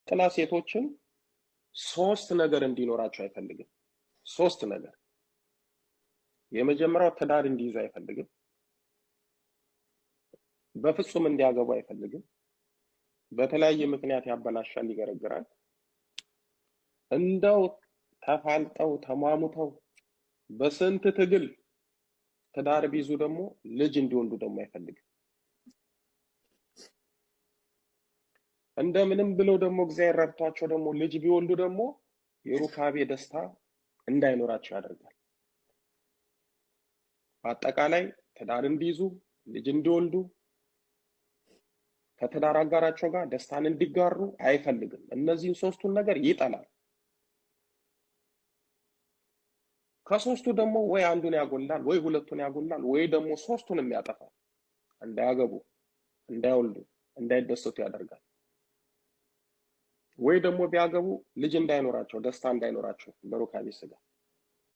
ጥላ ሴቶችን ሶስት ነገር እንዲኖራቸው አይፈልግም። ሶስት ነገር። የመጀመሪያው ትዳር እንዲይዙ አይፈልግም። በፍጹም እንዲያገቡ አይፈልግም። በተለያየ ምክንያት ያበላሻል፣ ይገረግራል። እንደው ተፋልጠው ተሟሙተው በስንት ትግል ትዳር ቢይዙ ደግሞ ልጅ እንዲወልዱ ደግሞ አይፈልግም። እንደምንም ብለው ደግሞ እግዚአብሔር ረድቷቸው ደግሞ ልጅ ቢወልዱ ደግሞ የሩካቤ ደስታ እንዳይኖራቸው ያደርጋል። በአጠቃላይ ትዳር እንዲይዙ ልጅ እንዲወልዱ ከትዳር አጋራቸው ጋር ደስታን እንዲጋሩ አይፈልግም። እነዚህን ሶስቱን ነገር ይጠላል። ከሶስቱ ደግሞ ወይ አንዱን ያጎላል፣ ወይ ሁለቱን ያጎላል፣ ወይ ደግሞ ሶስቱንም ያጠፋል። እንዳያገቡ፣ እንዳይወልዱ፣ እንዳይደሰቱ ያደርጋል። ወይ ደግሞ ቢያገቡ ልጅ እንዳይኖራቸው፣ ደስታ እንዳይኖራቸው በሩካቤ ስጋ